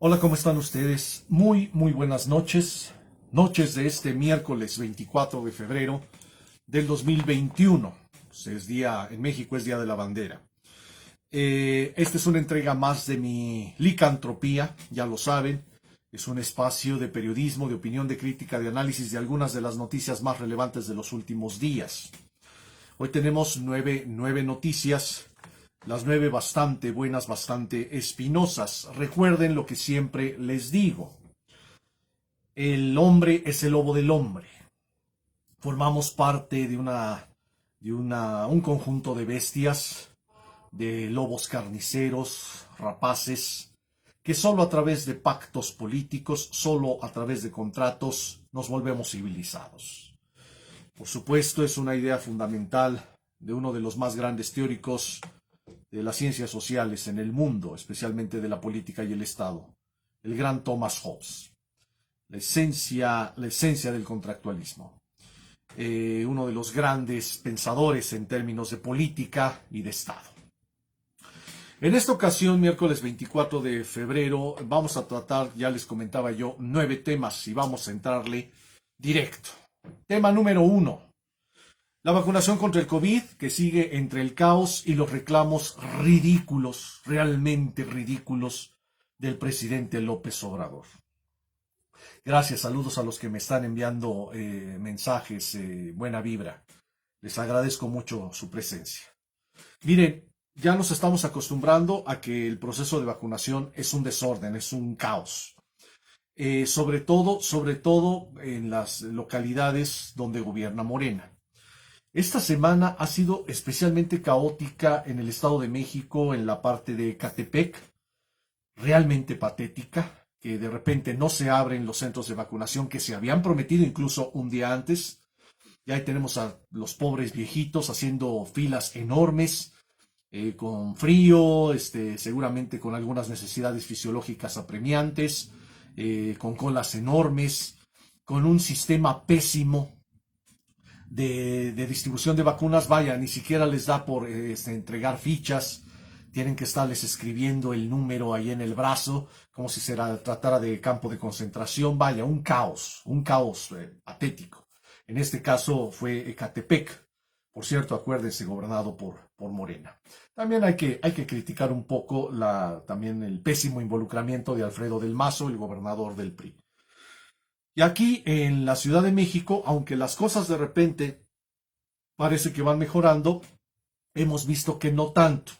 Hola, ¿cómo están ustedes? Muy buenas noches. Noches de este miércoles 24 de febrero del 2021. Pues es día, en México es Día de la Bandera. Esta es una entrega más de mi licantropía, ya lo saben. Es un espacio de periodismo, de opinión, de crítica, de análisis de algunas de las noticias más relevantes de los últimos días. Hoy tenemos nueve noticias. Las nueve bastante buenas, bastante espinosas. Recuerden lo que siempre les digo. El hombre es el lobo del hombre. Formamos parte de un conjunto de bestias, de lobos carniceros, rapaces, que solo a través de pactos políticos, solo a través de contratos, nos volvemos civilizados. Por supuesto, es una idea fundamental de uno de los más grandes teóricos de las ciencias sociales en el mundo, especialmente de la política y el Estado, el gran Thomas Hobbes. La esencia del contractualismo. Uno de los grandes pensadores en términos de política y de Estado. En esta ocasión, miércoles 24 de febrero, vamos a tratar, ya les comentaba yo, 9 temas y vamos a entrarle directo. Tema número 1. La vacunación contra el COVID, que sigue entre el caos y los reclamos ridículos, realmente ridículos, del presidente López Obrador. Gracias, saludos a los que me están enviando mensajes, buena vibra. Les agradezco mucho su presencia. Miren, ya nos estamos acostumbrando a que el proceso de vacunación es un desorden, es un caos. Sobre todo en las localidades donde gobierna Morena. Esta semana ha sido especialmente caótica en el Estado de México, en la parte de Ecatepec, realmente patética, que de repente no se abren los centros de vacunación que se habían prometido incluso un día antes. Y ahí tenemos a los pobres viejitos haciendo filas enormes, con frío, seguramente con algunas necesidades fisiológicas apremiantes, con colas enormes, con un sistema pésimo de distribución de vacunas. Vaya, ni siquiera les da por entregar fichas, tienen que estarles escribiendo el número ahí en el brazo, como si se tratara de campo de concentración. Vaya, un caos patético. En este caso fue Ecatepec, por cierto, acuérdense, gobernado por Morena. También hay que criticar un poco también el pésimo involucramiento de Alfredo del Mazo, el gobernador del PRI. Y aquí en la Ciudad de México, aunque las cosas de repente parece que van mejorando, hemos visto que no tanto.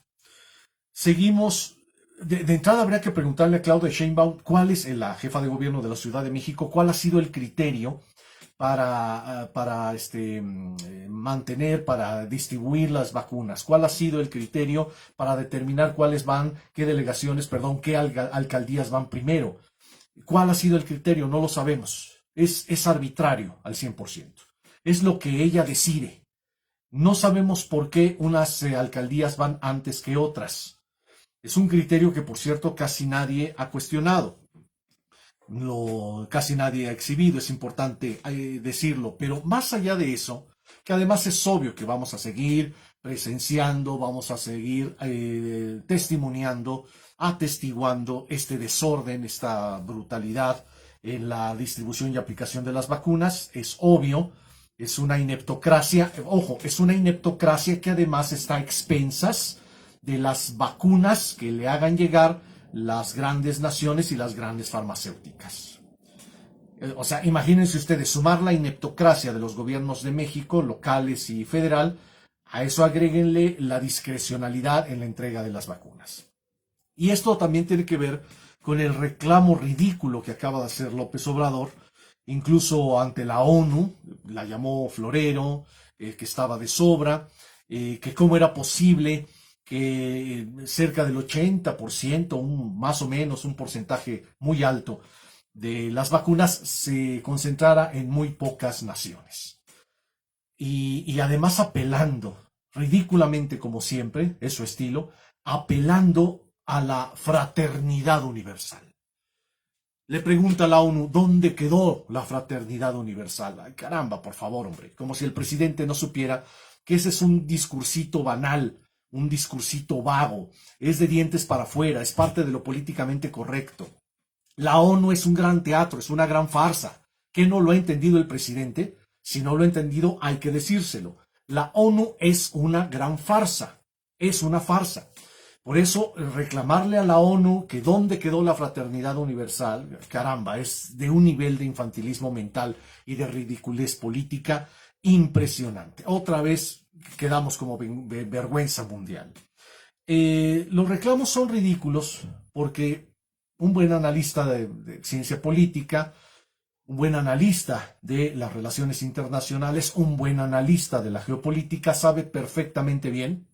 Seguimos, de entrada habría que preguntarle a Claudia Sheinbaum, cuál es la jefa de gobierno de la Ciudad de México, cuál ha sido el criterio para mantener, para distribuir las vacunas, cuál ha sido el criterio para determinar qué delegaciones, qué alcaldías van primero. ¿Cuál ha sido el criterio? No lo sabemos. Es arbitrario al 100%. Es lo que ella decide. No sabemos por qué unas alcaldías van antes que otras. Es un criterio que, por cierto, casi nadie ha cuestionado. Casi nadie ha exhibido, es importante decirlo. Pero más allá de eso, que además es obvio que vamos a seguir presenciando, vamos a seguir testimoniando, atestiguando este desorden, esta brutalidad en la distribución y aplicación de las vacunas. Es obvio, es una ineptocracia, ojo, es una ineptocracia que además está a expensas de las vacunas que le hagan llegar las grandes naciones y las grandes farmacéuticas. O sea, imagínense ustedes, sumar la ineptocracia de los gobiernos de México, locales y federal, a eso agréguenle la discrecionalidad en la entrega de las vacunas. Y esto también tiene que ver con el reclamo ridículo que acaba de hacer López Obrador, incluso ante la ONU, la llamó florero, que estaba de sobra, que cómo era posible que cerca del 80%, más o menos un porcentaje muy alto de las vacunas se concentrara en muy pocas naciones. Y además apelando, ridículamente como siempre, es su estilo, apelando a la fraternidad universal. Le pregunta a la ONU, ¿dónde quedó la fraternidad universal? Ay, caramba, por favor, hombre, como si el presidente no supiera que ese es un discursito banal, un discursito vago, es de dientes para afuera, es parte de lo políticamente correcto. La ONU es un gran teatro, es una gran farsa. ¿Qué no lo ha entendido el presidente? Si no lo ha entendido, hay que decírselo. La ONU es una gran farsa, es una farsa. Por eso, reclamarle a la ONU que dónde quedó la fraternidad universal, caramba, es de un nivel de infantilismo mental y de ridiculez política impresionante. Otra vez quedamos como vergüenza mundial. Los reclamos son ridículos porque un buen analista de ciencia política, un buen analista de las relaciones internacionales, un buen analista de la geopolítica sabe perfectamente bien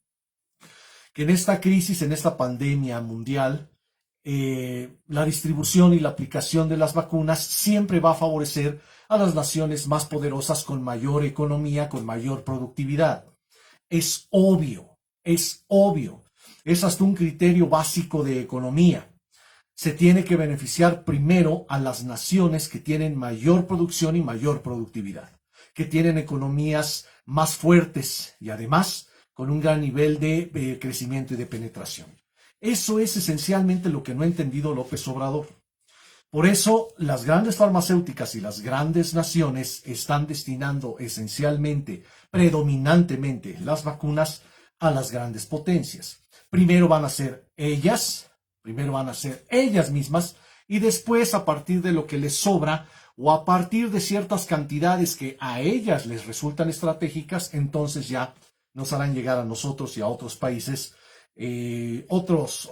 que en esta crisis, en esta pandemia mundial, la distribución y la aplicación de las vacunas siempre va a favorecer a las naciones más poderosas con mayor economía, con mayor productividad. Es obvio, es obvio. Es hasta un criterio básico de economía. Se tiene que beneficiar primero a las naciones que tienen mayor producción y mayor productividad, que tienen economías más fuertes y además con un gran nivel de crecimiento y de penetración. Eso es esencialmente lo que no ha entendido López Obrador. Por eso las grandes farmacéuticas y las grandes naciones están destinando esencialmente, predominantemente, las vacunas a las grandes potencias. Primero van a ser ellas mismas y después a partir de lo que les sobra o a partir de ciertas cantidades que a ellas les resultan estratégicas, entonces ya nos harán llegar a nosotros y a otros países otros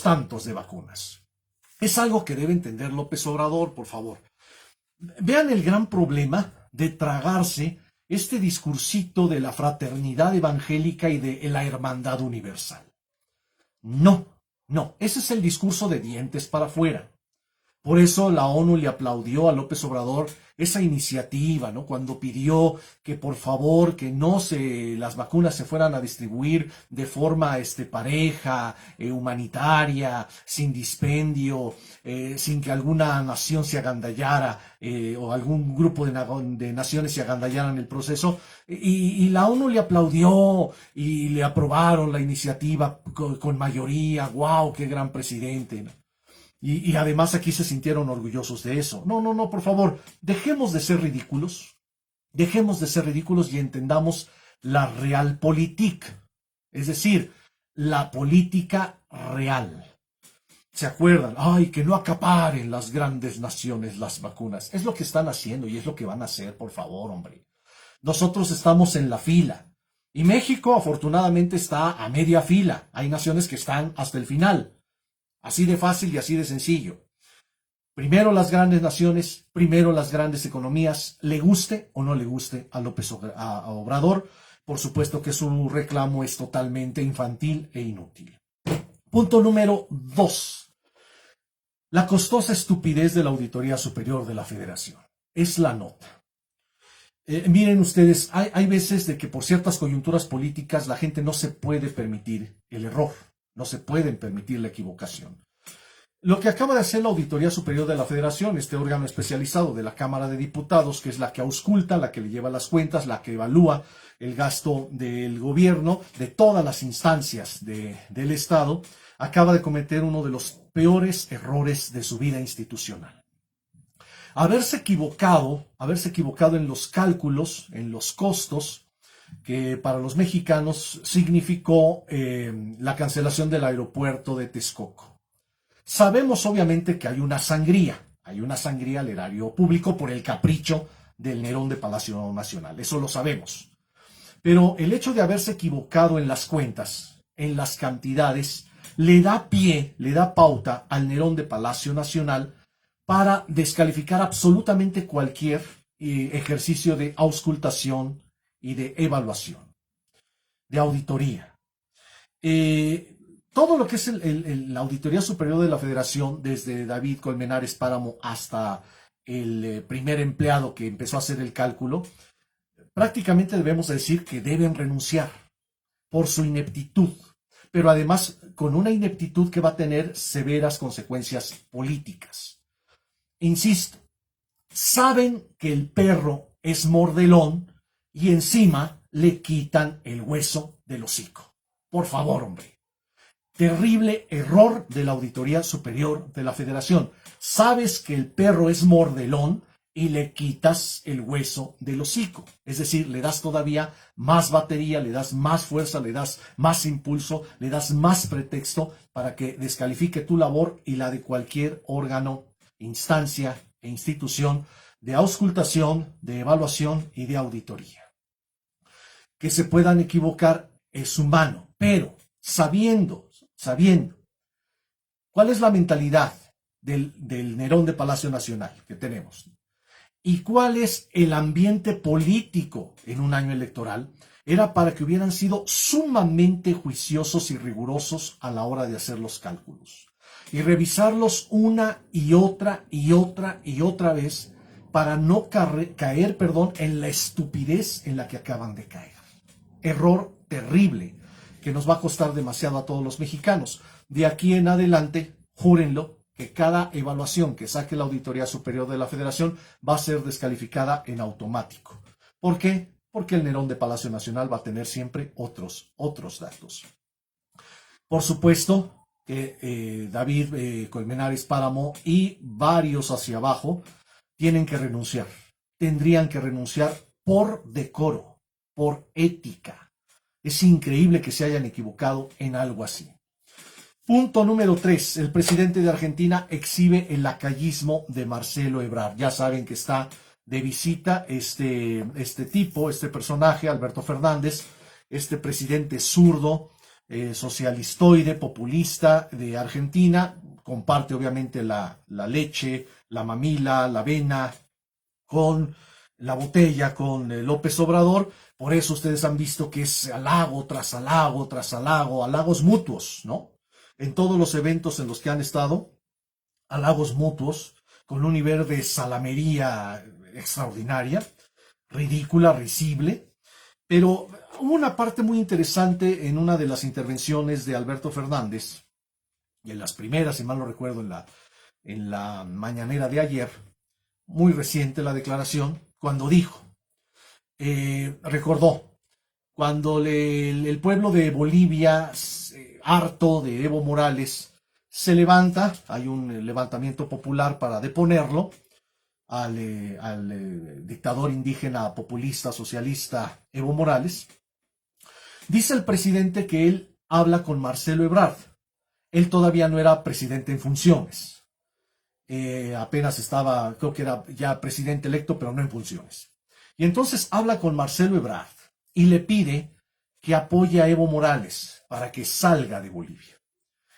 tantos de vacunas. Es algo que debe entender López Obrador, por favor. Vean el gran problema de tragarse este discursito de la fraternidad evangélica y de la hermandad universal. No, ese es el discurso de dientes para afuera. Por eso la ONU le aplaudió a López Obrador esa iniciativa, ¿no? Cuando pidió que por favor que las vacunas se fueran a distribuir de forma pareja, humanitaria, sin dispendio, sin que alguna nación se agandallara o algún grupo de naciones se agandallaran en el proceso. Y la ONU le aplaudió y le aprobaron la iniciativa con mayoría. ¡Wow! ¡Qué gran presidente! ¿No? Y además aquí se sintieron orgullosos de eso. No, por favor, dejemos de ser ridículos y entendamos la realpolitik, es decir, la política real. ¿Se acuerdan? ¡Ay, que no acaparen las grandes naciones las vacunas! Es lo que están haciendo y es lo que van a hacer, por favor, hombre. Nosotros estamos en la fila y México afortunadamente está a media fila. Hay naciones que están hasta el final. Así de fácil y así de sencillo. Primero las grandes naciones, primero las grandes economías, le guste o no le guste a López Obrador. Por supuesto que su reclamo es totalmente infantil e inútil. Punto número 2. La costosa estupidez de la Auditoría Superior de la Federación. Es la nota. Miren ustedes, hay veces de que por ciertas coyunturas políticas la gente no se puede permitir el error. No se pueden permitir la equivocación. Lo que acaba de hacer la Auditoría Superior de la Federación, este órgano especializado de la Cámara de Diputados, que es la que ausculta, la que le lleva las cuentas, la que evalúa el gasto del gobierno, de todas las instancias del Estado, acaba de cometer uno de los peores errores de su vida institucional. Haberse equivocado en los cálculos, en los costos, que para los mexicanos significó la cancelación del aeropuerto de Texcoco. Sabemos obviamente que hay una sangría al erario público por el capricho del Nerón de Palacio Nacional, eso lo sabemos. Pero el hecho de haberse equivocado en las cuentas, en las cantidades, le da pauta al Nerón de Palacio Nacional para descalificar absolutamente cualquier ejercicio de auscultación y de evaluación, de auditoría. Todo lo que es la Auditoría Superior de la Federación, desde David Colmenares Páramo hasta el primer empleado que empezó a hacer el cálculo, prácticamente debemos decir que deben renunciar por su ineptitud, pero además con una ineptitud que va a tener severas consecuencias políticas. Insisto, saben que el perro es mordelón y encima le quitan el hueso del hocico. Por favor, hombre. Terrible error de la Auditoría Superior de la Federación. Sabes que el perro es mordelón y le quitas el hueso del hocico. Es decir, le das todavía más batería, le das más fuerza, le das más impulso, le das más pretexto para que descalifique tu labor y la de cualquier órgano, instancia e institución de auscultación, de evaluación y de auditoría. Que se puedan equivocar es humano, pero sabiendo cuál es la mentalidad del Nerón de Palacio Nacional que tenemos y cuál es el ambiente político en un año electoral, era para que hubieran sido sumamente juiciosos y rigurosos a la hora de hacer los cálculos y revisarlos una y otra vez para no caer en la estupidez en la que acaban de caer. Error terrible que nos va a costar demasiado a todos los mexicanos. De aquí en adelante, júrenlo, que cada evaluación que saque la Auditoría Superior de la Federación va a ser descalificada en automático. ¿Por qué? Porque el Nerón de Palacio Nacional va a tener siempre otros datos. Por supuesto que David Colmenares Páramo y varios hacia abajo tienen que renunciar. Tendrían que renunciar por decoro, por ética. Es increíble que se hayan equivocado en algo así. Punto número 3. El presidente de Argentina exhibe el lacayismo de Marcelo Ebrard. Ya saben que está de visita este personaje, Alberto Fernández, este presidente zurdo, socialistoide, populista de Argentina. Comparte obviamente la leche, la mamila, la avena con la botella con López Obrador. Por eso ustedes han visto que es halago tras halago tras halago, halagos mutuos, ¿no? En todos los eventos en los que han estado, halagos mutuos, con un nivel de salamería extraordinaria, ridícula, risible. Pero hubo una parte muy interesante en una de las intervenciones de Alberto Fernández, y en las primeras, si mal no recuerdo, en la mañanera de ayer, muy reciente la declaración, cuando dijo, recordó, cuando el pueblo de Bolivia, harto de Evo Morales, se levanta, hay un levantamiento popular para deponerlo, al dictador indígena populista socialista Evo Morales, dice el presidente que él habla con Marcelo Ebrard. Él todavía no era presidente en funciones. Apenas estaba, creo que era ya presidente electo, pero no en funciones. Y entonces habla con Marcelo Ebrard y le pide que apoye a Evo Morales para que salga de Bolivia.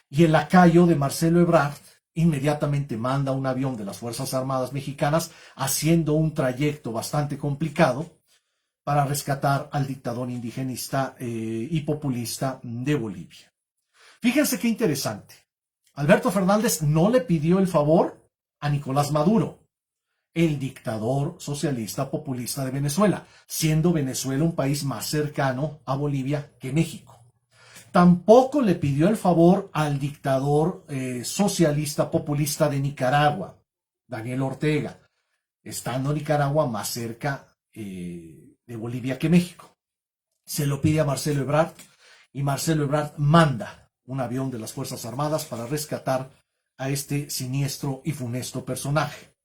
Y el lacayo de Marcelo Ebrard inmediatamente manda un avión de las Fuerzas Armadas Mexicanas haciendo un trayecto bastante complicado para rescatar al dictador indigenista y populista de Bolivia. Fíjense qué interesante. Alberto Fernández no le pidió el favor a Nicolás Maduro, el dictador socialista populista de Venezuela, siendo Venezuela un país más cercano a Bolivia que México. Tampoco le pidió el favor al dictador socialista populista de Nicaragua, Daniel Ortega, estando Nicaragua más cerca de Bolivia que México. Se lo pide a Marcelo Ebrard y Marcelo Ebrard manda un avión de las Fuerzas Armadas para rescatar a este siniestro y funesto personaje.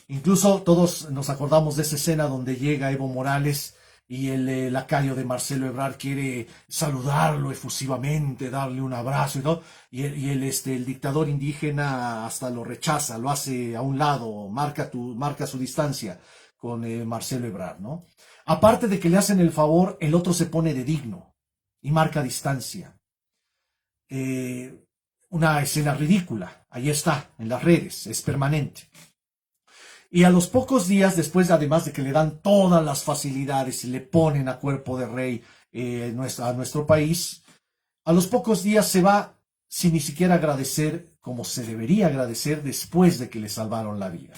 Incluso todos nos acordamos de esa escena donde llega Evo Morales y el lacayo de Marcelo Ebrard quiere saludarlo efusivamente, darle un abrazo y todo, y el dictador indígena hasta lo rechaza, lo hace a un lado, marca su distancia con Marcelo Ebrard, ¿no? Aparte de que le hacen el favor, el otro se pone de digno y marca distancia. Una escena ridícula, ahí está, en las redes, es permanente. Y a los pocos días, después además de que le dan todas las facilidades y le ponen a cuerpo de rey a nuestro país, a los pocos días se va sin ni siquiera agradecer como se debería agradecer después de que le salvaron la vida.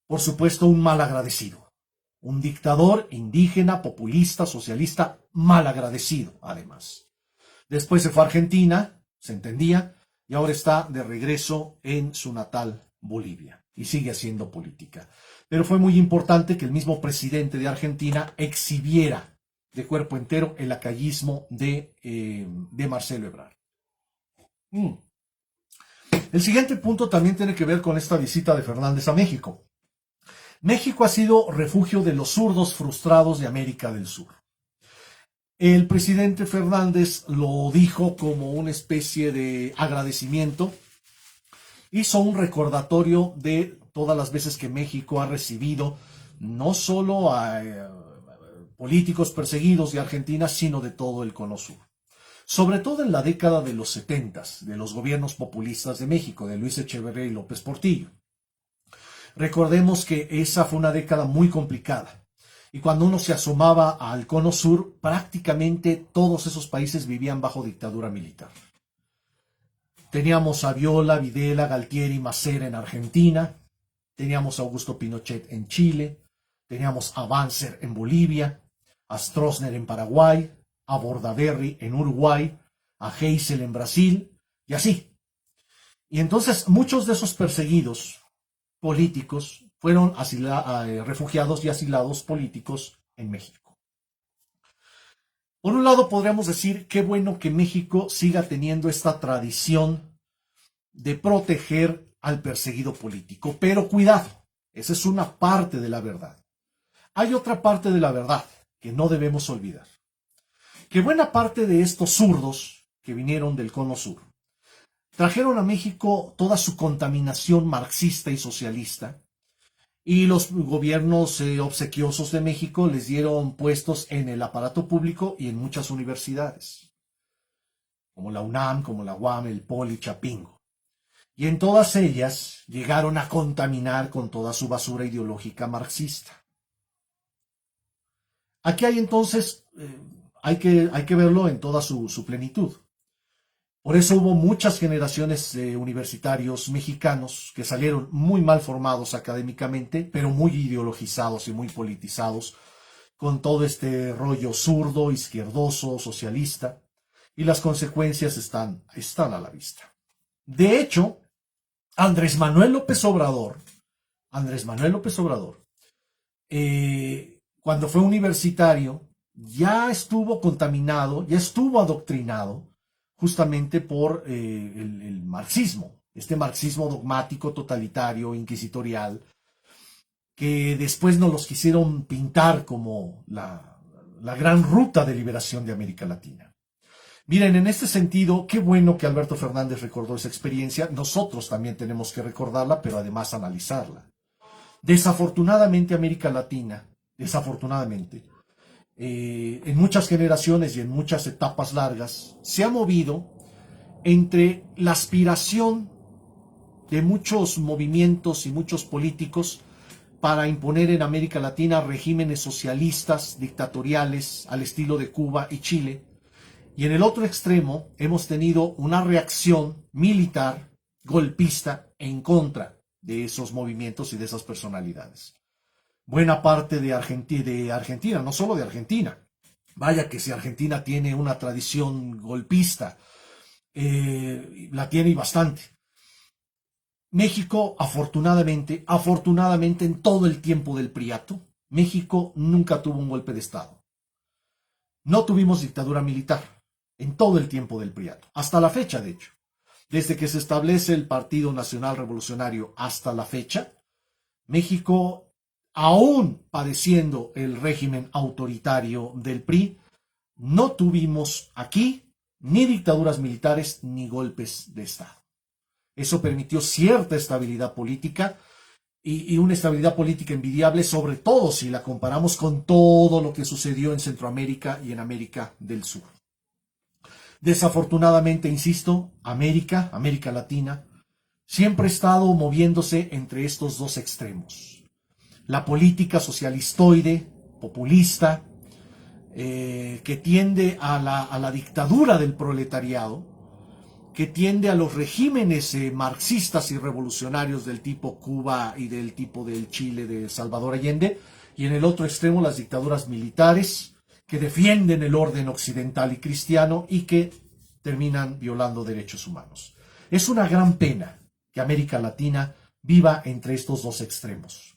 Por supuesto, un mal agradecido. Un dictador indígena, populista, socialista, mal agradecido, además. Después se fue a Argentina, se entendía, y ahora está de regreso en su natal Bolivia. Y sigue haciendo política. Pero fue muy importante que el mismo presidente de Argentina exhibiera de cuerpo entero el lacayismo de Marcelo Ebrard. El siguiente punto también tiene que ver con esta visita de Fernández a México. México ha sido refugio de los zurdos frustrados de América del Sur. El presidente Fernández lo dijo como una especie de agradecimiento. Hizo un recordatorio de todas las veces que México ha recibido no solo a políticos perseguidos de Argentina, sino de todo el Cono Sur. Sobre todo en la década de los 70, de los gobiernos populistas de México, de Luis Echeverría y López Portillo. Recordemos que esa fue una década muy complicada. Y cuando uno se asomaba al Cono Sur, prácticamente todos esos países vivían bajo dictadura militar. Teníamos a Viola, Videla, Galtieri, Macera en Argentina, teníamos a Augusto Pinochet en Chile, teníamos a Banzer en Bolivia, a Stroessner en Paraguay, a Bordaberry en Uruguay, a Geisel en Brasil, y así. Y entonces muchos de esos perseguidos políticos fueron refugiados y asilados políticos en México. Por un lado podríamos decir qué bueno que México siga teniendo esta tradición de proteger al perseguido político, pero cuidado, esa es una parte de la verdad. Hay otra parte de la verdad que no debemos olvidar, que buena parte de estos zurdos que vinieron del Cono Sur trajeron a México toda su contaminación marxista y socialista, y los gobiernos obsequiosos de México les dieron puestos en el aparato público y en muchas universidades, como la UNAM, como la UAM, el Poli, Chapingo. Y en todas ellas llegaron a contaminar con toda su basura ideológica marxista. Aquí hay entonces, hay que verlo en toda su plenitud. Por eso hubo muchas generaciones de universitarios mexicanos que salieron muy mal formados académicamente, pero muy ideologizados y muy politizados, con todo este rollo zurdo, izquierdoso, socialista, y las consecuencias están a la vista. De hecho, Andrés Manuel López Obrador, cuando fue universitario, ya estuvo contaminado, ya estuvo adoctrinado, justamente por el marxismo, este marxismo dogmático, totalitario, inquisitorial, que después nos los quisieron pintar como la gran ruta de liberación de América Latina. Miren, en este sentido, qué bueno que Alberto Fernández recordó esa experiencia. Nosotros también tenemos que recordarla, pero además analizarla. Desafortunadamente, América Latina, en muchas generaciones y en muchas etapas largas, se ha movido entre la aspiración de muchos movimientos y muchos políticos para imponer en América Latina regímenes socialistas, dictatoriales, al estilo de Cuba y Chile. Y en el otro extremo hemos tenido una reacción militar, golpista, en contra de esos movimientos y de esas personalidades. Buena parte de Argentina, no solo de Argentina. Vaya que si Argentina tiene una tradición golpista, la tiene y bastante. México, afortunadamente en todo el tiempo del Priato, México nunca tuvo un golpe de Estado. No tuvimos dictadura militar en todo el tiempo del Priato, hasta la fecha de hecho. Desde que se establece el Partido Nacional Revolucionario hasta la fecha, México, aún padeciendo el régimen autoritario del PRI, no tuvimos aquí ni dictaduras militares ni golpes de Estado. Eso permitió cierta estabilidad política y una estabilidad política envidiable, sobre todo si la comparamos con todo lo que sucedió en Centroamérica y en América del Sur. Desafortunadamente, insisto, América Latina, siempre ha estado moviéndose entre estos dos extremos. La política socialistoide, populista, que tiende a la dictadura del proletariado, que tiende a los regímenes marxistas y revolucionarios del tipo Cuba y del tipo del Chile de Salvador Allende, y en el otro extremo las dictaduras militares que defienden el orden occidental y cristiano y que terminan violando derechos humanos. Es una gran pena que América Latina viva entre estos dos extremos.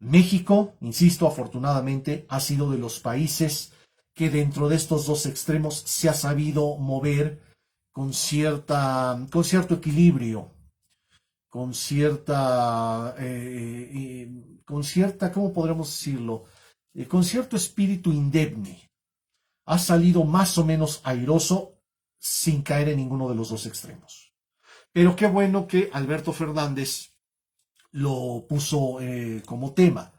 México, insisto, afortunadamente ha sido de los países que dentro de estos dos extremos se ha sabido mover con cierto equilibrio, con cierta, ¿cómo podremos decirlo? Con cierto espíritu indemne. Ha salido más o menos airoso sin caer en ninguno de los dos extremos. Pero qué bueno que Alberto Fernández lo puso como tema.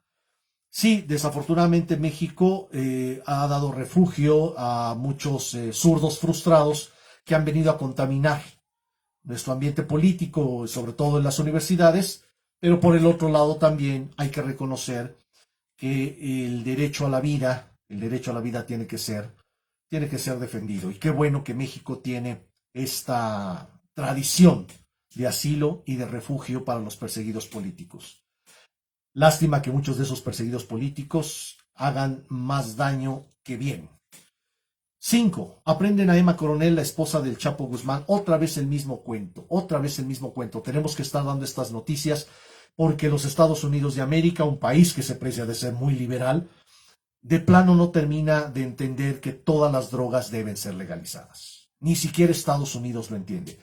Sí, desafortunadamente México ha dado refugio a muchos zurdos frustrados que han venido a contaminar nuestro ambiente político, sobre todo en las universidades, pero por el otro lado también hay que reconocer que el derecho a la vida tiene que ser defendido. Y qué bueno que México tiene esta tradición de asilo y de refugio para los perseguidos políticos. Lástima que muchos de esos perseguidos políticos hagan más daño que bien. 5. Aprenden a Emma Coronel, la esposa del Chapo Guzmán. Otra vez el mismo cuento. Tenemos que estar dando estas noticias porque los Estados Unidos de América, un país que se precia de ser muy liberal, de plano no termina de entender que todas las drogas deben ser legalizadas. Ni siquiera Estados Unidos lo entiende.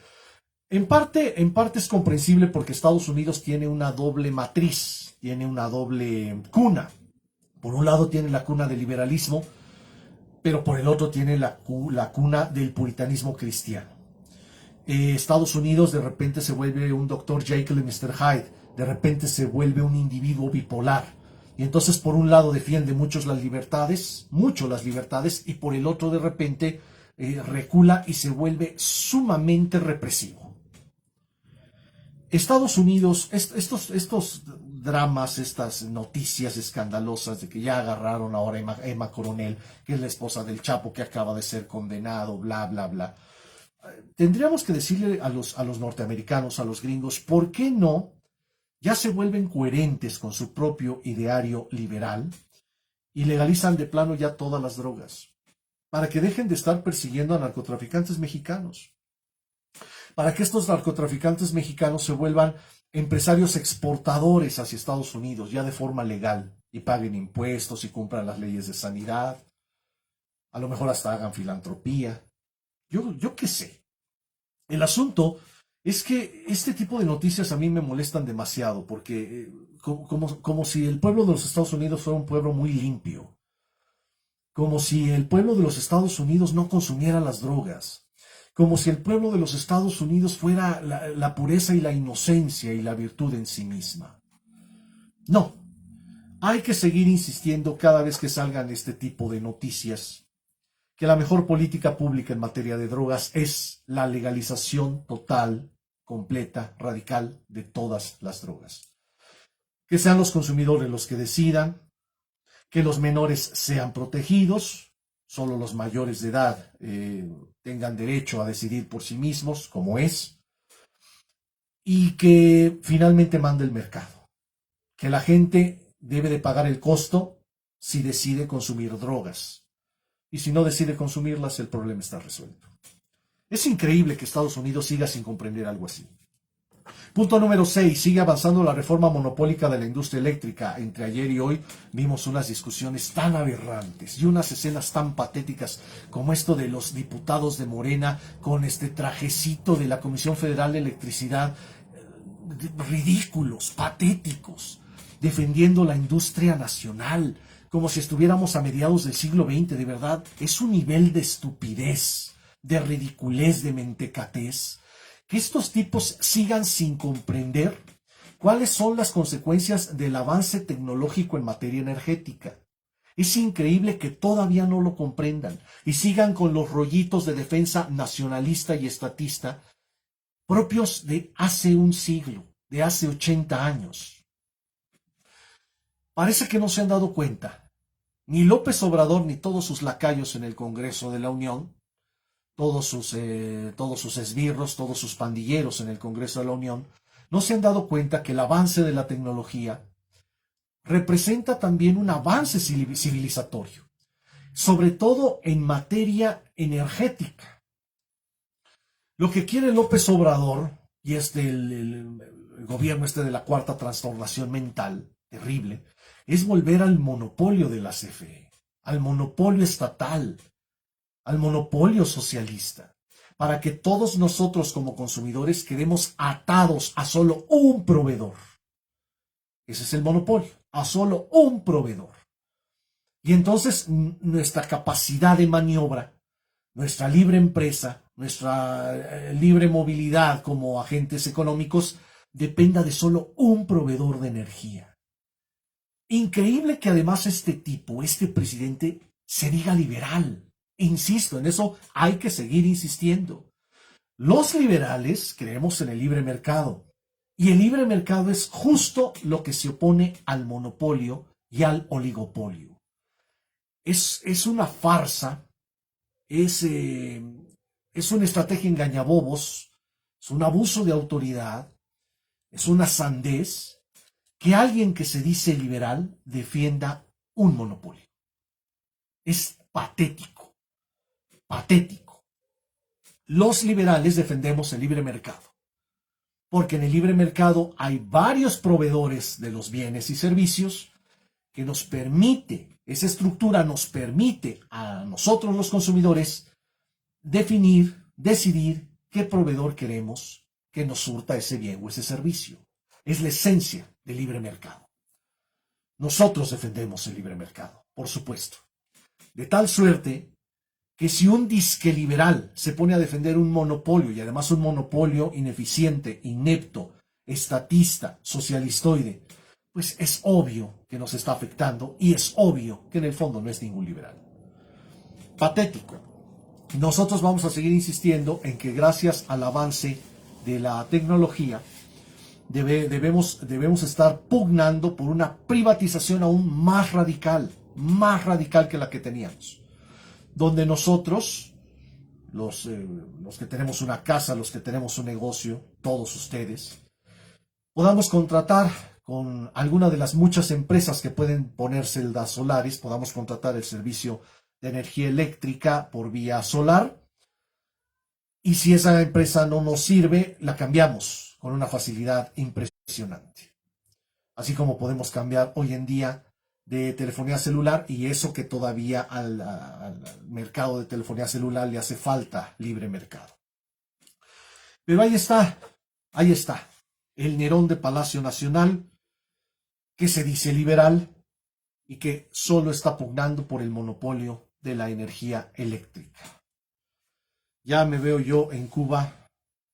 En parte es comprensible porque Estados Unidos tiene una doble matriz, tiene una doble cuna. Por un lado tiene la cuna del liberalismo, pero por el otro tiene la cuna del puritanismo cristiano. Estados Unidos de repente se vuelve un Dr. Jekyll y Mr. Hyde, de repente se vuelve un individuo bipolar. Y entonces por un lado defiende mucho las libertades, y por el otro de repente recula y se vuelve sumamente represivo. Estados Unidos, estos dramas, estas noticias escandalosas de que ya agarraron ahora a Emma Coronel, que es la esposa del Chapo que acaba de ser condenado, bla, bla, bla. Tendríamos que decirle a los norteamericanos, a los gringos, ¿por qué no ya se vuelven coherentes con su propio ideario liberal y legalizan de plano ya todas las drogas? Para que dejen de estar persiguiendo a narcotraficantes mexicanos. Para que estos narcotraficantes mexicanos se vuelvan empresarios exportadores hacia Estados Unidos, ya de forma legal, y paguen impuestos y cumplan las leyes de sanidad. A lo mejor hasta hagan filantropía. Yo qué sé. El asunto es que este tipo de noticias a mí me molestan demasiado, porque como si el pueblo de los Estados Unidos fuera un pueblo muy limpio. Como si el pueblo de los Estados Unidos no consumiera las drogas. Como si el pueblo de los Estados Unidos fuera la pureza y la inocencia y la virtud en sí misma. No, hay que seguir insistiendo cada vez que salgan este tipo de noticias, que la mejor política pública en materia de drogas es la legalización total, completa, radical de todas las drogas. Que sean los consumidores los que decidan, que los menores sean protegidos, solo los mayores de edad tengan derecho a decidir por sí mismos, como es, y que finalmente mande el mercado. Que la gente debe de pagar el costo si decide consumir drogas. Y si no decide consumirlas, el problema está resuelto. Es increíble que Estados Unidos siga sin comprender algo así. Punto número 6. Sigue avanzando la reforma monopólica de la industria eléctrica. Entre ayer y hoy vimos unas discusiones tan aberrantes y unas escenas tan patéticas como esto de los diputados de Morena con este trajecito de la Comisión Federal de Electricidad, ridículos, patéticos, defendiendo la industria nacional, como si estuviéramos a mediados del siglo XX. De verdad, es un nivel de estupidez, de ridiculez, de mentecatez, que estos tipos sigan sin comprender cuáles son las consecuencias del avance tecnológico en materia energética. Es increíble que todavía no lo comprendan y sigan con los rollitos de defensa nacionalista y estatista propios de hace un siglo, de hace 80 años. Parece que no se han dado cuenta, ni López Obrador ni todos sus lacayos en el Congreso de la Unión, todos sus esbirros, todos sus pandilleros en el Congreso de la Unión, no se han dado cuenta que el avance de la tecnología representa también un avance civilizatorio, sobre todo en materia energética. Lo que quiere López Obrador, y el gobierno de la cuarta transformación mental, terrible, es volver al monopolio de la CFE, al monopolio estatal, al monopolio socialista, para que todos nosotros como consumidores quedemos atados a solo un proveedor. Ese es el monopolio, a solo un proveedor. Y entonces nuestra capacidad de maniobra, nuestra libre empresa, nuestra libre movilidad como agentes económicos dependa de solo un proveedor de energía. Increíble que además este presidente, se diga liberal. Insisto, en eso hay que seguir insistiendo. Los liberales creemos en el libre mercado. Y el libre mercado es justo lo que se opone al monopolio y al oligopolio. Es una farsa, es una estrategia engañabobos, es un abuso de autoridad, es una sandez que alguien que se dice liberal defienda un monopolio. Es patético, patético. Los liberales defendemos el libre mercado, porque en el libre mercado hay varios proveedores de los bienes y servicios que nos permite, esa estructura nos permite a nosotros los consumidores definir, decidir qué proveedor queremos que nos surta ese bien o ese servicio. Es la esencia del libre mercado. Nosotros defendemos el libre mercado, por supuesto. De tal suerte que si un disque liberal se pone a defender un monopolio, y además un monopolio ineficiente, inepto, estatista, socialistoide, pues es obvio que nos está afectando y es obvio que en el fondo no es ningún liberal. Patético. Nosotros vamos a seguir insistiendo en que gracias al avance de la tecnología debemos estar pugnando por una privatización aún más radical que la que teníamos, donde nosotros, los que tenemos una casa, los que tenemos un negocio, todos ustedes, podamos contratar con alguna de las muchas empresas que pueden poner celdas solares, podamos contratar el servicio de energía eléctrica por vía solar, y si esa empresa no nos sirve, la cambiamos con una facilidad impresionante. Así como podemos cambiar hoy en día de telefonía celular, y eso que todavía al mercado de telefonía celular le hace falta libre mercado. Pero ahí está, el Nerón de Palacio Nacional, que se dice liberal y que solo está pugnando por el monopolio de la energía eléctrica. Ya me veo yo en Cuba,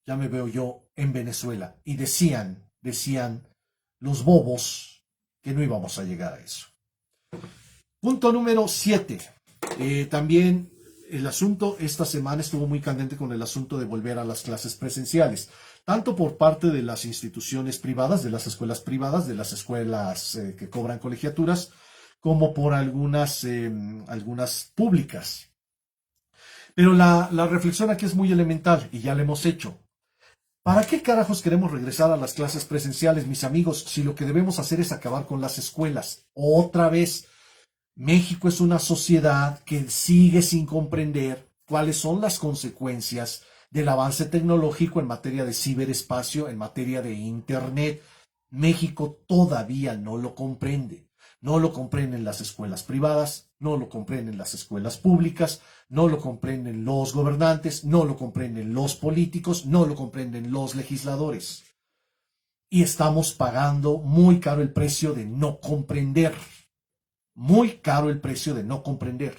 ya me veo yo en Venezuela, y decían los bobos que no íbamos a llegar a eso. Punto número 7. También el asunto esta semana estuvo muy candente con el asunto de volver a las clases presenciales, tanto por parte de las instituciones privadas, de las escuelas privadas, de las escuelas que cobran colegiaturas, como por algunas públicas. Pero la reflexión aquí es muy elemental y ya la hemos hecho. ¿Para qué carajos queremos regresar a las clases presenciales, mis amigos, si lo que debemos hacer es acabar con las escuelas? Otra vez, México es una sociedad que sigue sin comprender cuáles son las consecuencias del avance tecnológico en materia de ciberespacio, en materia de Internet. México todavía no lo comprende. No lo comprenden las escuelas privadas, no lo comprenden las escuelas públicas, no lo comprenden los gobernantes, no lo comprenden los políticos, no lo comprenden los legisladores. Y estamos pagando muy caro el precio de no comprender. Muy caro el precio de no comprender.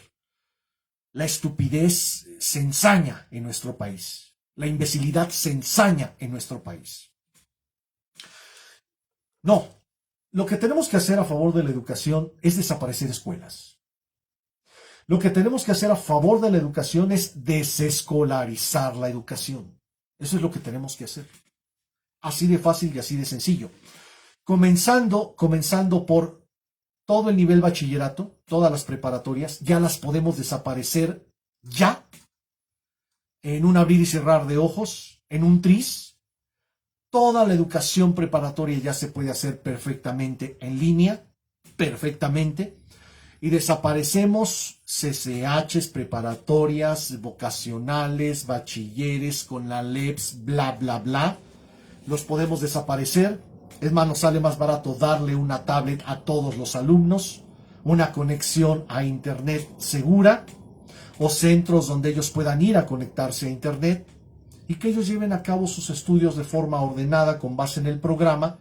La estupidez se ensaña en nuestro país. La imbecilidad se ensaña en nuestro país. No, lo que tenemos que hacer a favor de la educación es desaparecer escuelas. Lo que tenemos que hacer a favor de la educación es desescolarizar la educación. Eso es lo que tenemos que hacer. Así de fácil y así de sencillo. Comenzando por todo el nivel bachillerato, todas las preparatorias, ya las podemos desaparecer ya, en un abrir y cerrar de ojos, en un tris. Toda la educación preparatoria ya se puede hacer perfectamente en línea, perfectamente, y desaparecemos CCHs, preparatorias, vocacionales, bachilleres, con la LEPS, bla, bla, bla. Los podemos desaparecer. Es más, nos sale más barato darle una tablet a todos los alumnos, una conexión a Internet segura, o centros donde ellos puedan ir a conectarse a Internet y que ellos lleven a cabo sus estudios de forma ordenada con base en el programa,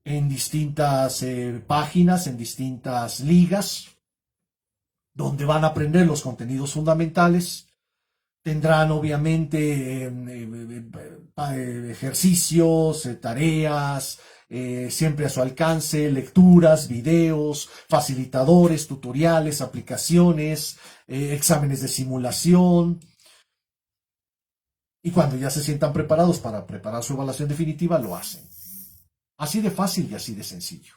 en distintas páginas, en distintas ligas, donde van a aprender los contenidos fundamentales. Tendrán obviamente ejercicios, tareas, siempre a su alcance, lecturas, videos, facilitadores, tutoriales, aplicaciones, exámenes de simulación. Y cuando ya se sientan preparados para preparar su evaluación definitiva, lo hacen. Así de fácil y así de sencillo.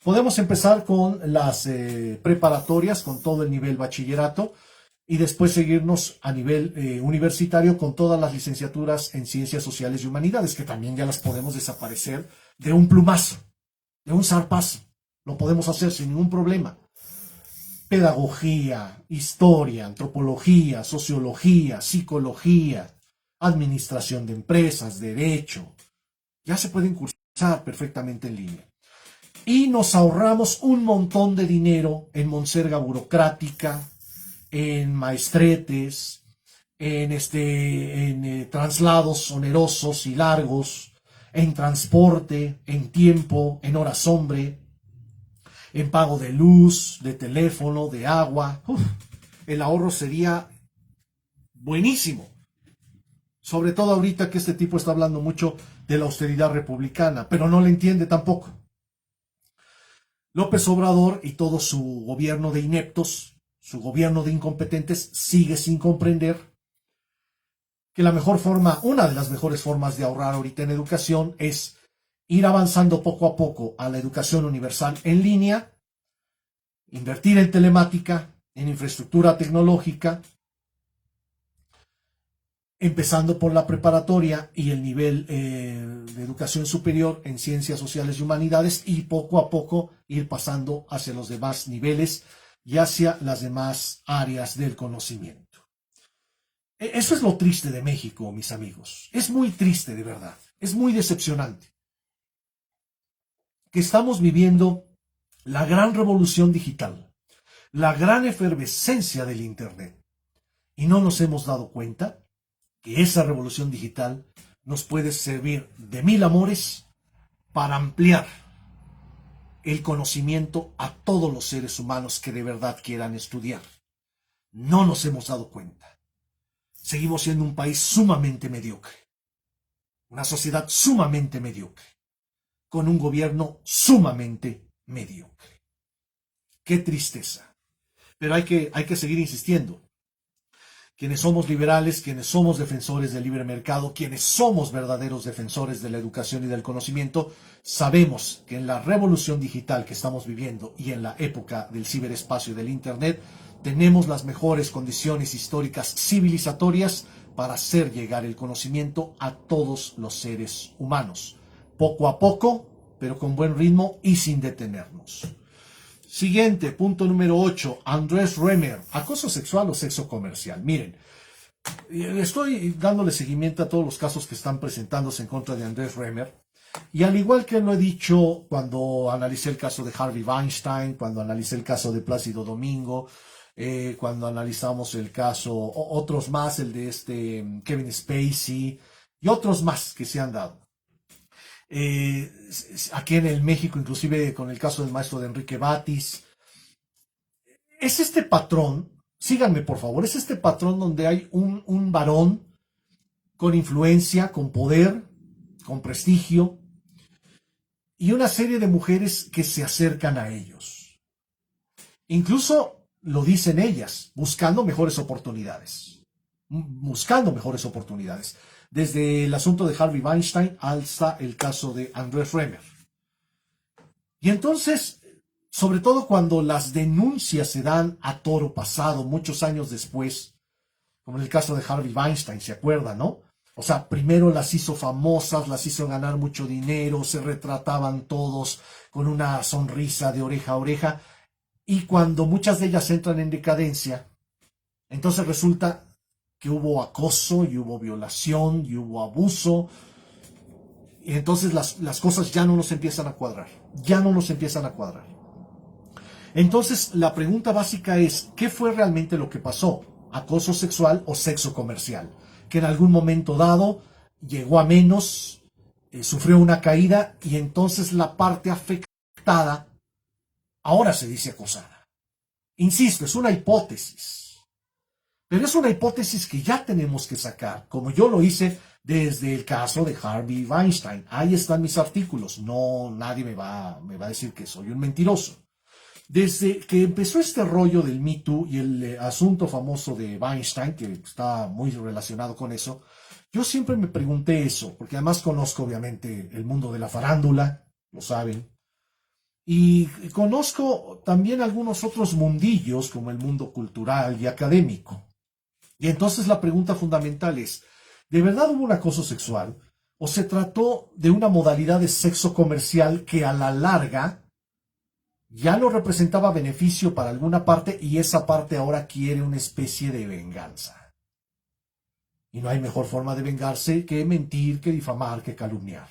Podemos empezar con las preparatorias, con todo el nivel bachillerato, y después seguirnos a nivel universitario con todas las licenciaturas en Ciencias Sociales y Humanidades, que también ya las podemos desaparecer de un plumazo, de un zarpazo. Lo podemos hacer sin ningún problema. Pedagogía, historia, antropología, sociología, psicología, administración de empresas, derecho, ya se pueden cursar perfectamente en línea. Y nos ahorramos un montón de dinero en monserga burocrática, en maestretes, en traslados onerosos y largos, en transporte, en tiempo, en horas hombre, en pago de luz, de teléfono, de agua. El ahorro sería buenísimo. Sobre todo ahorita que este tipo está hablando mucho de la austeridad republicana, pero no le entiende tampoco. López Obrador y todo su gobierno de ineptos, su gobierno de incompetentes, sigue sin comprender que la mejor forma, una de las mejores formas de ahorrar ahorita en educación es ir avanzando poco a poco a la educación universal en línea, invertir en telemática, en infraestructura tecnológica, empezando por la preparatoria y el nivel de educación superior en ciencias sociales y humanidades, y poco a poco ir pasando hacia los demás niveles y hacia las demás áreas del conocimiento. Eso es lo triste de México, mis amigos. Es muy triste, de verdad. Es muy decepcionante que estamos viviendo la gran revolución digital, la gran efervescencia del Internet, y no nos hemos dado cuenta que esa revolución digital nos puede servir de mil amores para ampliar el conocimiento a todos los seres humanos que de verdad quieran estudiar. No nos hemos dado cuenta. Seguimos siendo un país sumamente mediocre, una sociedad sumamente mediocre, con un gobierno sumamente mediocre. Qué tristeza. Pero hay que seguir insistiendo. Quienes somos liberales, quienes somos defensores del libre mercado, quienes somos verdaderos defensores de la educación y del conocimiento, sabemos que en la revolución digital que estamos viviendo y en la época del ciberespacio y del Internet, tenemos las mejores condiciones históricas civilizatorias para hacer llegar el conocimiento a todos los seres humanos, poco a poco, pero con buen ritmo y sin detenernos. Siguiente, punto número 8, Andrés Remer, acoso sexual o sexo comercial. Miren, estoy dándole seguimiento a todos los casos que están presentándose en contra de Andrés Remer, y al igual que lo he dicho cuando analicé el caso de Harvey Weinstein, cuando analicé el caso de Plácido Domingo, cuando analizamos el caso, otros más, el de Kevin Spacey y otros más que se han dado. Aquí en el México, inclusive con el caso del maestro de Enrique Batis. Es este patrón, síganme por favor, es este patrón donde hay un varón con influencia, con poder, con prestigio, y una serie de mujeres que se acercan a ellos. Incluso lo dicen ellas, buscando mejores oportunidades. Buscando mejores oportunidades. Desde el asunto de Harvey Weinstein hasta el caso de Andrés Remer. Y entonces, sobre todo cuando las denuncias se dan a toro pasado, muchos años después, como en el caso de Harvey Weinstein, ¿se acuerdan, no? O sea, primero las hizo famosas, las hizo ganar mucho dinero, se retrataban todos con una sonrisa de oreja a oreja, y cuando muchas de ellas entran en decadencia, entonces resulta que hubo acoso, y hubo violación, y hubo abuso, y entonces las cosas ya no nos empiezan a cuadrar, ya no nos empiezan a cuadrar. Entonces, la pregunta básica es, ¿qué fue realmente lo que pasó? ¿Acoso sexual o sexo comercial? Que en algún momento dado llegó a menos, sufrió una caída y entonces la parte afectada ahora se dice acosada. Insisto, es una hipótesis, pero es una hipótesis que ya tenemos que sacar, como yo lo hice desde el caso de Harvey Weinstein. Ahí están mis artículos. No, nadie me va a decir que soy un mentiroso. Desde que empezó este rollo del Me Too y el asunto famoso de Weinstein, que está muy relacionado con eso, yo siempre me pregunté eso, porque además conozco obviamente el mundo de la farándula, lo saben, y conozco también algunos otros mundillos, como el mundo cultural y académico. Y entonces la pregunta fundamental es, ¿de verdad hubo un acoso sexual? ¿O se trató de una modalidad de sexo comercial que a la larga ya no representaba beneficio para alguna parte y esa parte ahora quiere una especie de venganza? Y no hay mejor forma de vengarse que mentir, que difamar, que calumniar.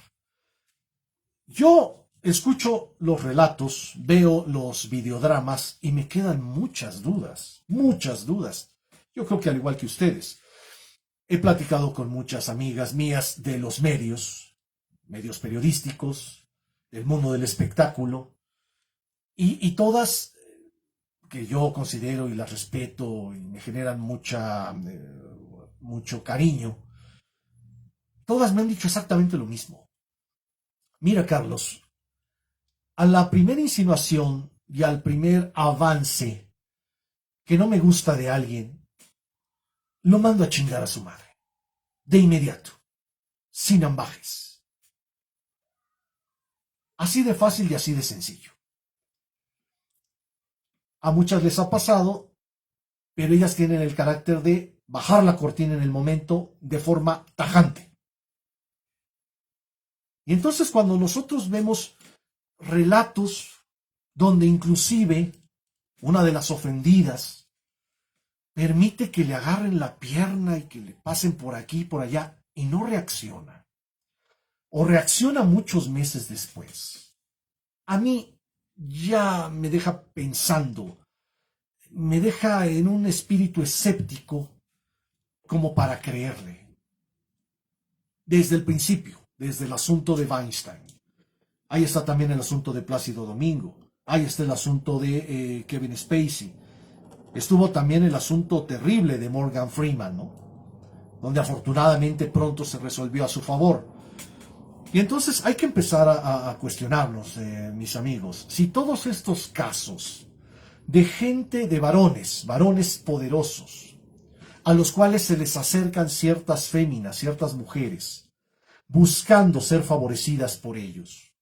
Yo escucho los relatos, veo los videodramas y me quedan muchas dudas, muchas dudas. Yo creo que al igual que ustedes, he platicado con muchas amigas mías de los medios, medios periodísticos, del mundo del espectáculo, y todas que yo considero y las respeto y me generan mucho cariño, todas me han dicho exactamente lo mismo. Mira, Carlos, a la primera insinuación y al primer avance que no me gusta de alguien, lo mando a chingar a su madre, de inmediato, sin ambajes. Así de fácil y así de sencillo. A muchas les ha pasado, pero ellas tienen el carácter de bajar la cortina en el momento de forma tajante. Y entonces cuando nosotros vemos relatos donde inclusive una de las ofendidas permite que le agarren la pierna y que le pasen por aquí y por allá y no reacciona, o reacciona muchos meses después, a mí ya me deja pensando, me deja en un espíritu escéptico como para creerle. Desde el principio, desde el asunto de Weinstein. Ahí está también el asunto de Plácido Domingo. Ahí está el asunto de Kevin Spacey. Estuvo también el asunto terrible de Morgan Freeman, ¿no? Donde afortunadamente pronto se resolvió a su favor. Y entonces hay que empezar a cuestionarnos, mis amigos, si todos estos casos de gente, de varones poderosos, a los cuales se les acercan ciertas féminas, ciertas mujeres, buscando ser favorecidas por ellos.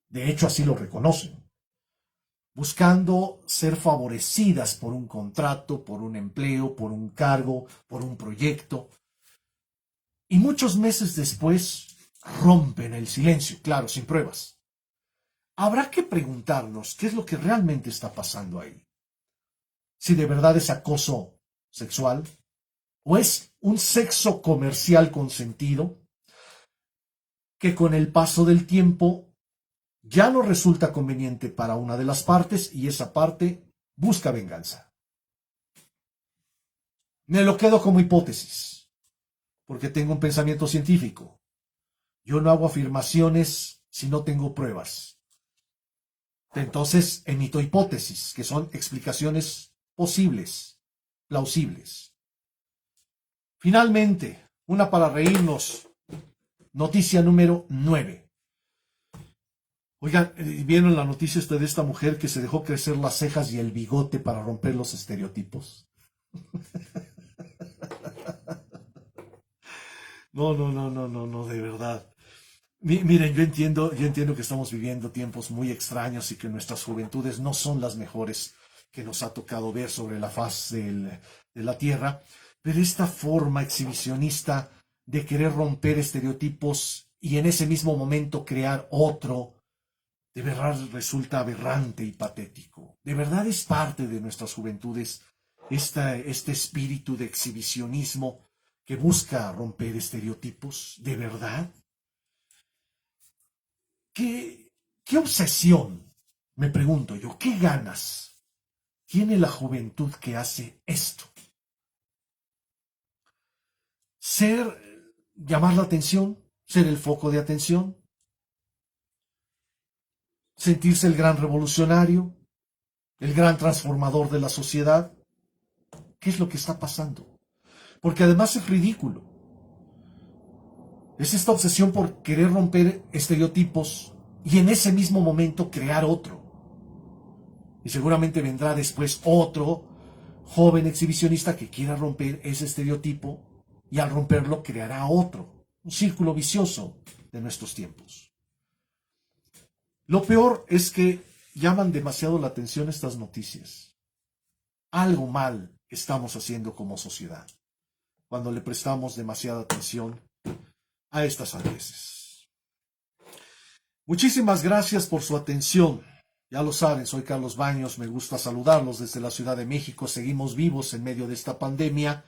De hecho, así lo reconocen. Buscando ser favorecidas por un contrato, por un empleo, por un cargo, por un proyecto. Y muchos meses después rompen el silencio, claro, sin pruebas. Habrá que preguntarnos qué es lo que realmente está pasando ahí. Si de verdad es acoso sexual o es un sexo comercial consentido que con el paso del tiempo ya no resulta conveniente para una de las partes y esa parte busca venganza. Me lo quedo como hipótesis, porque tengo un pensamiento científico. Yo no hago afirmaciones si no tengo pruebas. Entonces emito hipótesis, que son explicaciones posibles, plausibles. Finalmente, una para reírnos. Noticia número 9. Oigan, ¿vieron la noticia de esta mujer que se dejó crecer las cejas y el bigote para romper los estereotipos? No, de verdad. Miren, yo entiendo que estamos viviendo tiempos muy extraños y que nuestras juventudes no son las mejores que nos ha tocado ver sobre la faz de la tierra, pero esta forma exhibicionista de querer romper estereotipos y en ese mismo momento crear otro, de verdad resulta aberrante y patético. De verdad es parte de nuestras juventudes este espíritu de exhibicionismo que busca romper estereotipos. ¿De verdad? ¿Qué obsesión Me pregunto yo, ¿qué ganas tiene la juventud que hace esto? Llamar la atención, ser el foco de atención, sentirse el gran revolucionario, el gran transformador de la sociedad. ¿Qué es lo que está pasando? Porque además es ridículo. Es esta obsesión por querer romper estereotipos y en ese mismo momento crear otro. Y seguramente vendrá después otro joven exhibicionista que quiera romper ese estereotipo y al romperlo creará otro. Un círculo vicioso de nuestros tiempos. Lo peor es que llaman demasiado la atención estas noticias. Algo mal estamos haciendo como sociedad cuando le prestamos demasiada atención a estas sandeces. Muchísimas gracias por su atención. Ya lo saben, soy Carlos Baños, me gusta saludarlos desde la Ciudad de México. Seguimos vivos en medio de esta pandemia.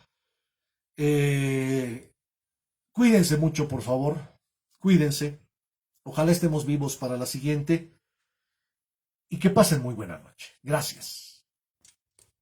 Cuídense mucho, por favor. Cuídense. Ojalá estemos vivos para la siguiente. Y que pasen muy buena noche. Gracias.